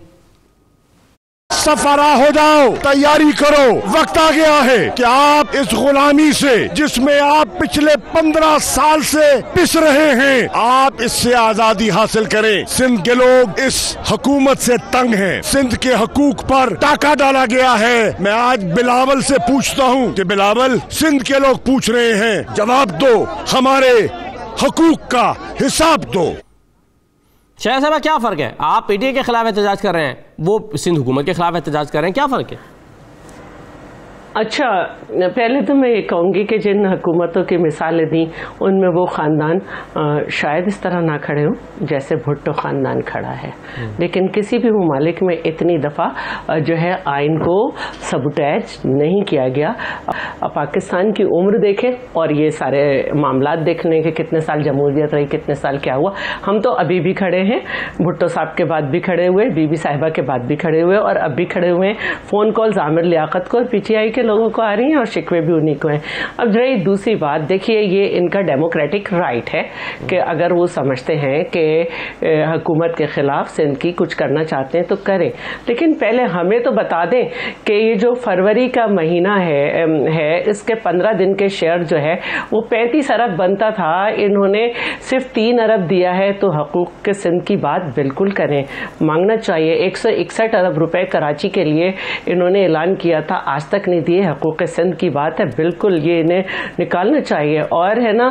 सफारा हो जाओ, तैयारी करो, वक्त आ गया है कि आप इस गुलामी से, जिसमें आप पिछले 15 साल से पिस रहे हैं, आप इससे आजादी हासिल करें। सिंध के लोग इस हुकूमत से तंग हैं, सिंध के हकूक पर टाका डाला गया है। मैं आज बिलावल से पूछता हूँ कि बिलावल, सिंध के लोग पूछ रहे हैं, जवाब दो, हमारे हकूक का हिसाब दो। शाह साहब क्या फ़र्क है, आप पीटीआई के खिलाफ एहतजाज कर रहे हैं, वो सिंध हुकूमत के खिलाफ एहतजाज कर रहे हैं, क्या फ़र्क है? अच्छा, पहले तो मैं ये कहूँगी कि जिन हुकूमतों की मिसालें दी उनमें वो ख़ानदान शायद इस तरह ना खड़े हों जैसे भुट्टो ख़ानदान खड़ा है, लेकिन किसी भी ममालिक में इतनी दफ़ा जो है आइन को सबुटैज नहीं किया गया। अब पाकिस्तान की उम्र देखें और ये सारे मामलात देख लें कि कितने साल जमहूरियत रही, कितने साल क्या हुआ। हम तो अभी भी खड़े हैं, भुट्टो साहब के बाद भी खड़े हुए, बीबी साहिबा के बाद भी खड़े हुए और अब भी खड़े हुए हैं। फ़ोन कॉल्स आमिर लियाकत को और पीटीआई के लोगों को आ रही हैं और शिकवे भी उन्हीं को हैं। अब रही दूसरी बात, देखिए ये इनका डेमोक्रेटिक राइट है कि अगर वो समझते हैं कि हुकूमत के खिलाफ सिंध की कुछ करना चाहते हैं तो करें, लेकिन पहले हमें तो बता दें कि ये जो फरवरी का महीना है इसके 15 दिन के शेयर जो है वो 35 अरब बनता था, इन्होंने सिर्फ 3 अरब दिया है। तो हकूक के सिंध की बात बिल्कुल करें, मांगना चाहिए। 161 अरब रुपए कराची के लिए इन्होंने ऐलान किया था, आज तक नहीं दिए। हकूक सिंध की बात है, बिल्कुल ये इन्हें निकालना चाहिए। और है ना,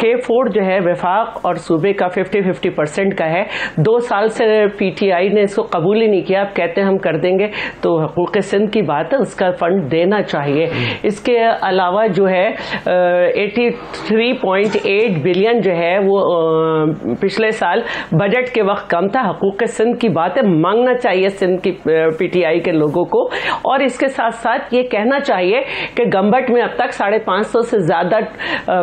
K4 जो है वफाक और सूबे का 50-50% का है। 2 साल से पीटीआई ने इसको कबूल ही नहीं किया, अब कहते हैं हम कर देंगे। तो हकूक सिंध की बात है, उसका फंड देना चाहिए। इसके अलावा जो है 83.8 बिलियन जो है वो पिछले साल बजट के वक्त कम था। हकूक सिंध की बात है, मांगना चाहिए सिंध की पीटीआई के लोगों को। और इसके साथ साथ ये कहना चाहिए कि गंबट में अब तक 550 से ज्यादा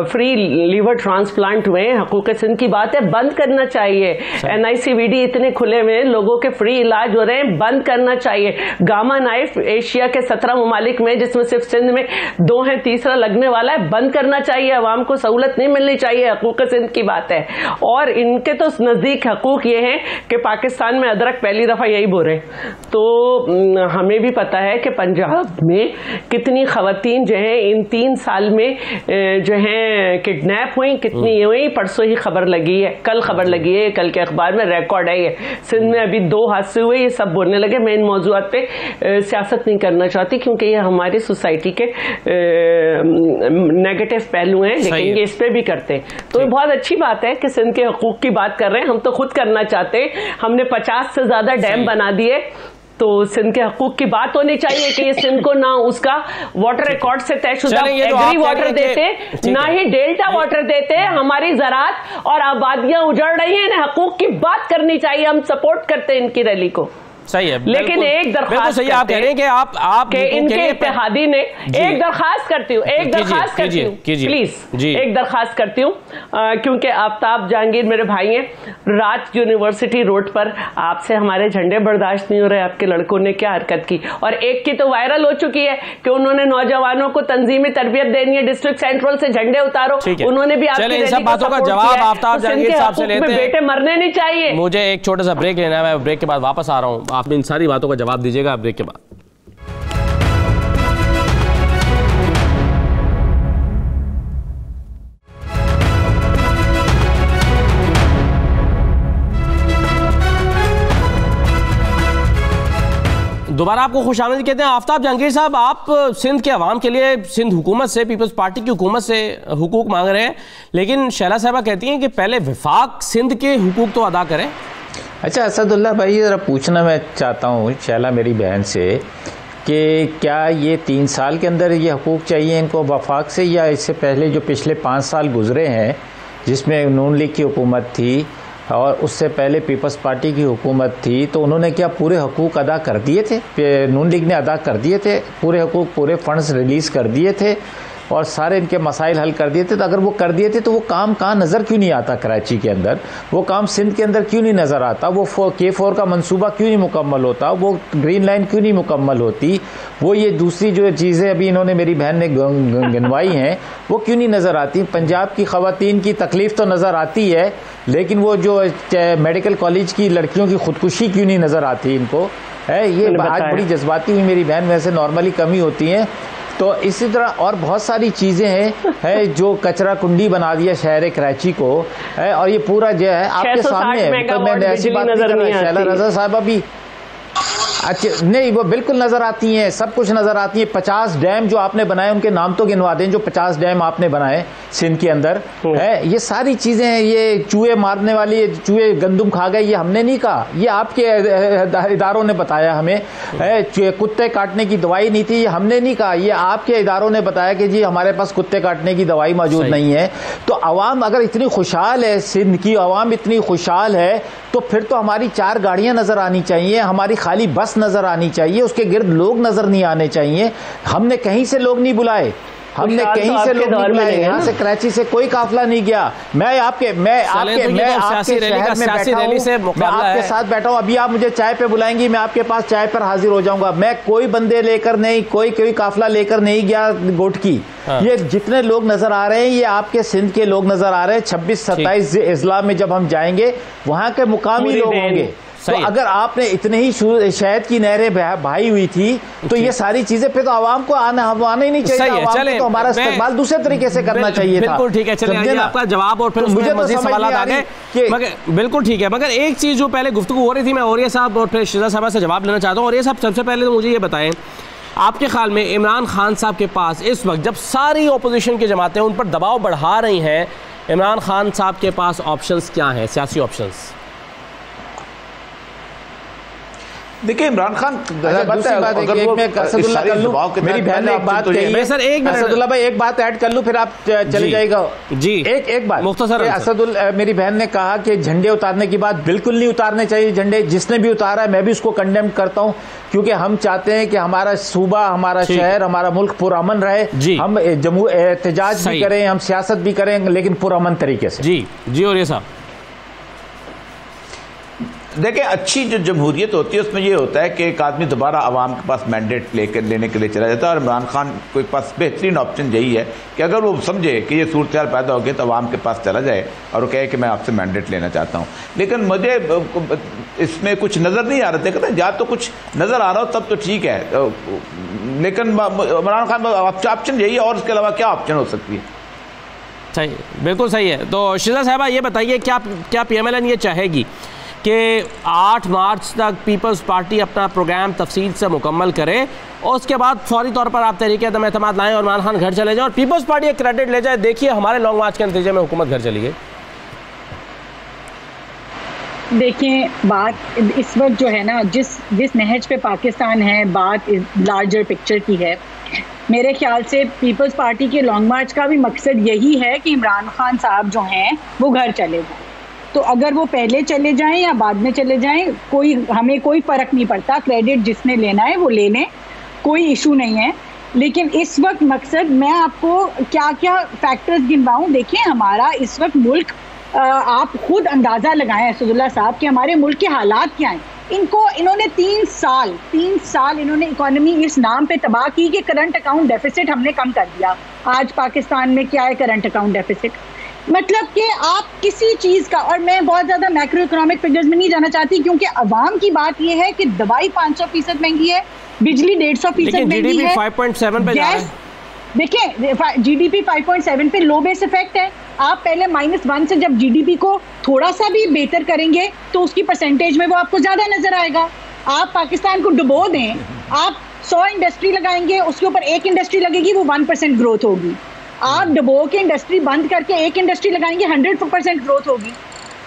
फ्री लीवर ट्रांसप्लांट हुए हैं। हकूक सिंध की बात है, बंद करना चाहिए। NICVD इतने खुले में लोगों के फ्री इलाज हो रहे हैं, बंद करना चाहिए। गामा नाइफ एशिया के 17 ममालिक में, जिसमें सिर्फ सिंध में 2 है, तीसरा लगने वाला है, बंद करना चाहिए। अवाम को सहूलत नहीं मिलनी चाहिए, हकूक सिंध की बात है। और इनके तो नजदीक हकूक ये है कि पाकिस्तान में अदरक पहली दफा यही बोरे। तो हमें भी पता है कि पंजाब में कितनी खवातीन जो है इन 3 साल में जो है किडनैप हुई, कितनी हुई। परसों ही खबर लगी है, कल खबर लगी है, कल के अखबार में रिकॉर्ड है। ये सिंध में अभी 2 हादसे हुए, ये सब बोलने लगे। मैं इन मौजूद पे सियासत नहीं करना चाहती क्योंकि ये हमारी सोसाइटी के नेगेटिव पहलू हैं, लेकिन ये इस पे भी करते हैं। तो बहुत अच्छी बात है कि सिंध के हकूक की बात कर रहे हैं। हम तो खुद करना चाहते हैं, हमने 50 से ज्यादा डैम बना दिए। तो सिंध के हकूक की बात होनी चाहिए कि ये सिंध को ना उसका वाटर रिकॉर्ड से तयशुदा एग्री वाटर देते, ना ही डेल्टा वाटर देते। हमारी ज़राअत और आबादियां उजड़ रही हैं, हकूक की बात करनी चाहिए। हम सपोर्ट करते हैं इनकी रैली को। सही है, लेकिन एक दरख्वास्त सही आप कह रहे हैं कि आप इनके इत्तेहादी ने एक दरख्वास्त करती हूँ, एक दरख्वास्त करती हूँ, प्लीज एक दरख्वास्त करती हूँ, क्योंकि आफ्ताब जहांगीर मेरे भाई हैं, रात यूनिवर्सिटी रोड पर आपसे हमारे झंडे बर्दाश्त नहीं हो रहे, आपके लड़कों ने क्या हरकत की, और एक की तो वायरल हो चुकी है कि उन्होंने नौजवानों को तंजीमी तरबियत देनी है, डिस्ट्रिक्ट सेंट्रल से झंडे उतारो, उन्होंने भी आपकी सब बातों का जवाब आफ्ताब जहांगीर साहब से लेते हैं। बेटे मरने नहीं चाहिए। मुझे एक छोटा सा ब्रेक लेना है, मैं ब्रेक के बाद वापस आ रहा हूं, आप इन सारी बातों का जवाब दीजिएगा ब्रेक के बाद। दोबारा आपको खुशामदीद कहते हैं। आफ्ताब जहांगीर साहब, आप सिंध के अवाम के लिए सिंध हुकूमत से, पीपल्स पार्टी की हुकूमत से हुकूक मांग रहे हैं, लेकिन शैला साहबा कहती हैं कि पहले विफाक सिंध के हुकूक तो अदा करें। अच्छा असदुल्ला भाई, ज़रा पूछना मैं चाहता हूँ शैला मेरी बहन से कि क्या ये 3 साल के अंदर ये हुकूक चाहिए इनको वफाक से, या इससे पहले जो पिछले 5 साल गुजरे हैं जिसमें नून लीग की हुकूमत थी और उससे पहले पीपल्स पार्टी की हुकूमत थी, तो उन्होंने क्या पूरे हकूक़ अदा कर दिए थे? नून लीग ने अदा कर दिए थे पूरे हकूक़, पूरे फंड्स रिलीज़ कर दिए थे और सारे इनके मसाइल हल कर दिए थे? तो अगर वो कर दिए थे तो वो काम कहाँ नज़र क्यों नहीं आता कराची के अंदर? वो काम सिंध के अंदर क्यों नहीं नज़र आता? वो K4 का मंसूबा क्यों नहीं मुकम्मल होता? वो ग्रीन लाइन क्यों नहीं मुकम्मल होती? वो ये दूसरी जो चीज़ें अभी इन्होंने मेरी बहन ने गिनवाई हैं वो क्यों नहीं नज़र आती? पंजाब की ख़वातीन की तकलीफ़ तो नज़र आती है, लेकिन वो जो मेडिकल कॉलेज की लड़कियों की खुदकुशी क्यों नहीं नज़र आती इनको? है ये आज बड़ी जज्बाती हुई मेरी बहन, वैसे नॉर्मली कमी होती हैं। तो इसी तरह और बहुत सारी चीज़ें हैं जो कचरा कुंडी बना दिया शहर कराची को है, और ये पूरा जो है आपके सामने है। तो मैं ऐसी बात नहीं कर रहा, शैला रज़ा साहबा भी अच्छा नहीं, वो बिल्कुल नज़र आती हैं, सब कुछ नज़र आती है। 50 डैम जो आपने बनाए उनके नाम तो गिनवा दें, जो 50 डैम आपने बनाए सिंध के अंदर है, ये सारी चीज़ें हैं। ये चूहे मारने वाली, चूहे गंदुम खा गए, ये हमने नहीं कहा, ये आपके इदारों ने बताया हमें है। कुत्ते काटने की दवाई नहीं थी, ये हमने नहीं कहा, ये आपके इदारों ने बताया कि जी हमारे पास कुत्ते काटने की दवाई मौजूद नहीं है। तो अवाम अगर इतनी खुशहाल है, सिंध की अवाम इतनी खुशहाल है, तो फिर तो हमारी 4 गाड़ियां नजर आनी चाहिए, हमारी खाली बस नजर आनी चाहिए, उसके गिर्द लोग नजर नहीं आने चाहिए। हमने कहीं से लोग नहीं बुलाए, हमने कहीं से लोग नहीं बुलाए, यहाँ से कराची से कोई काफिला नहीं गया। मैं आपके शहर में बैठा हूँ, मैं आपके साथ बैठा हूँ, अभी आप मुझे चाय पे बुलाएंगी, मैं आपके पास चाय पर हाजिर हो जाऊंगा। मैं कोई बंदे लेकर नहीं, कोई काफिला लेकर नहीं गया गोट की। ये जितने लोग नजर आ रहे हैं ये आपके सिंध के लोग नजर आ रहे हैं। 26-27 इजला में जब हम जाएंगे वहां के मुकामी लोग होंगे। तो अगर आपने इतने ही शहद की नहरें बहाई हुई थी तो ये सारी चीजें फिर तो आवाम को आना ही नहीं चाहिए। आवाम को तो हमारा इस्तेमाल दूसरे तरीके से करना चाहिए था। बिल्कुल ठीक है, चलिए आपका जवाब और फिर मुझे मजीद सवाल आ गए। बिल्कुल ठीक है, मगर एक चीज जो पहले गुफ्तगू हो रही थी, मैं औरिया साहब और फिर शिजा साहब से जवाब लेना चाहता हूँ। औरिया साहब, सबसे पहले तो मुझे ये बताएं, आपके ख्याल में इमरान खान साहब के पास इस वक्त जब सारी ऑपोजिशन की जमातें उन पर दबाव बढ़ा रही हैं, इमरान खान साहब के पास ऑप्शंस क्या हैं, सियासी ऑप्शंस? देखिए इमरान खान मेरी बहन ने एक बात कही है सर, असदुल्ला भाई एक बात ऐड कर लूं फिर आप चले जाएगा जी। एक बात मुख्तसर, असदुल्ला मेरी बहन ने कहा कि झंडे उतारने की बात बिल्कुल नहीं उतारने चाहिए झंडे। जिसने भी उतारा है मैं भी उसको कंडेम करता हूं, क्योंकि हम चाहते हैं कि हमारा सूबा, हमारा शहर, हमारा मुल्क पुरअमन रहे। हम एहतजाज भी करें, हम सियासत भी करें, लेकिन पुरअमन तरीके से। जी जी। और ये साहब देखिए, अच्छी जो जमहूरियत होती है उसमें ये होता है कि एक आदमी दोबारा आवाम के पास मैंडेट लेने के लिए चला जाता है। और इमरान खान के पास बेहतरीन ऑप्शन यही है कि अगर वो समझे कि ये सूरत हाल पैदा हो गई तो आवाम के पास चला जाए और वो कहे कि मैं आपसे मैंडेट लेना चाहता हूँ। लेकिन मुझे इसमें कुछ नज़र नहीं आ रहा। देखते हैं, या तो कुछ नज़र आ रहा हो तब तो ठीक है, लेकिन इमरान खान ऑप्शन यही है, और उसके अलावा क्या ऑप्शन हो सकती है? सही, बिल्कुल सही है। तो शिजा साहबा ये बताइए, क्या PMLN ये चाहेगी कि 8 मार्च तक पीपल्स पार्टी अपना प्रोग्राम तफसील से मुकम्मल करे और उसके बाद फौरी तौर पर आप तहरीक अदम एतमाद लाएं और इमरान खान घर चले जाएं और पीपल्स पार्टी एक क्रेडिट ले जाए, देखिए हमारे लॉन्ग मार्च के नतीजे में हुकूमत घर चली गई? देखिए, बात इस वक्त जो है ना, जिस नहज पे पाकिस्तान है, बात लार्जर पिक्चर की है। मेरे ख्याल से पीपल्स पार्टी के लॉन्ग मार्च का भी मकसद यही है कि इमरान खान साहब जो हैं वो घर चले जाएं। तो अगर वो पहले चले जाएं या बाद में चले जाएं, हमें कोई फर्क नहीं पड़ता। क्रेडिट जिसने लेना है वो ले लें, कोई इशू नहीं है। लेकिन इस वक्त मकसद, मैं आपको क्या क्या फैक्टर्स गिनवाऊं। देखिए हमारा इस वक्त मुल्क, आप खुद अंदाजा लगाएं असदुल्ला साहब कि हमारे मुल्क के हालात क्या हैं। इन्होंने 3 साल इन्होंने इकोनॉमी इस नाम पे तबाह की कि करंट अकाउंट डेफिसिट हमने कम कर दिया। आज पाकिस्तान में क्या है करंट अकाउंट डेफिसिट? मतलब कि आप किसी चीज का, और मैं बहुत ज्यादा मैक्रो इकोनॉमिक फिगर्स में नहीं जाना चाहती, क्योंकि अवाम की बात यह है कि दवाई 500% महंगी है, बिजली 150% महंगी है, 5.7 पे जा रहा है। देखिए जीडीपी 5.7 पे लो बेस इफेक्ट है। आप पहले -1 से जब जीडीपी को थोड़ा सा भी बेहतर करेंगे तो उसकी परसेंटेज में वो आपको ज्यादा नजर आएगा। आप पाकिस्तान को डुबो दें, आप 100 इंडस्ट्री लगाएंगे, उसके ऊपर एक इंडस्ट्री लगेगी, वो 1% ग्रोथ होगी। आप डुबो के इंडस्ट्री बंद करके एक इंडस्ट्री लगाएंगे, 100% ग्रोथ होगी।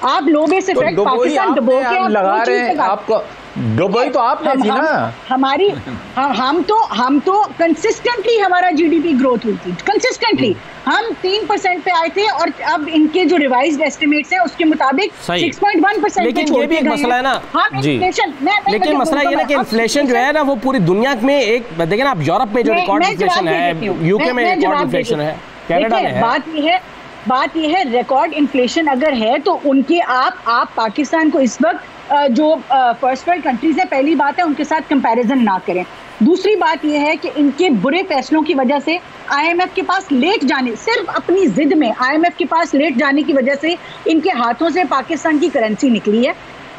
आप लो बेस इफेक्ट पाकिस्तान डुबो के आप लगा रहे हैं, आपको दुबई तो आपने थी ना हमारी, हम तो कंसिस्टेंटली हमारा जीडीपी ग्रोथ हुई थी, कंसिस्टेंटली हम 3% पे आए थे, और अब इनके जो रिवाइज्ड एस्टिमेट्स हैं उसके मुताबिक 6.1%। लेकिन ये भी एक मसला है ना जी, लेकिन मसला ये ना कि इन्फ्लेशन जो है ना वो पूरी दुनिया में एक, देखिए ना आप यूरोप में जो रिकॉर्ड इन्फ्लेशन है, यूके में रिकॉर्ड इन्फ्लेशन है, कनाडा में है। बात ये है रिकॉर्ड इन्फ्लेशन अगर है तो उनके आप पाकिस्तान को इस वक्त जो फर्स्ट वर्ल्ड कंट्रीज है, पहली बात है उनके साथ कंपैरिजन ना करें। दूसरी बात यह है कि इनके बुरे फैसलों की वजह से आईएमएफ के पास लेट जाने, सिर्फ अपनी जिद में आईएमएफ के पास लेट जाने की वजह से इनके हाथों से पाकिस्तान की करेंसी निकली है।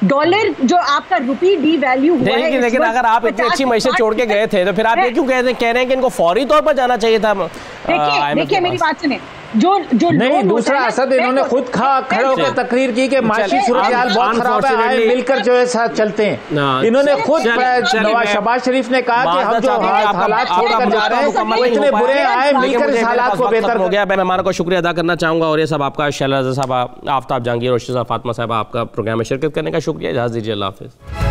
डॉलर जो आपका रुपी डी वैल्यू हुआ है। लेकिन अगर आप इतनी अच्छी मैसेज छोड़ के गए थे तो फिर आप ये क्यों कह रहे हैं कि इनको फौरी तौर पर जाना चाहिए था? देखिए मेरी बात सुने, जो नहीं, दूसरा असद इन्होंने खुद खड़े होकर तकरीर की कि माशी सूरत-ए-हाल बहुत खराब है, आए मिलकर जो है साथ चलते हैं। इन्होंने खुद, शहबाज शरीफ ने कहा कि हम जो हालात छोड़कर जा रहे हैं वो इतने बुरे हैं, आए मिलकर इस हालात को बेहतर हो गया। मैं मेहमानों को शुक्रिया अदा करना चाहूंगा, और ये सब आपका शैला रज़ा साहब, आफ्ताब जहांगीर और फातिमा साहब, आपका प्रोग्राम में शिरकत करने का शुक्रिया। इजाज़त दीजिए, अल्लाह हाफ़िज़।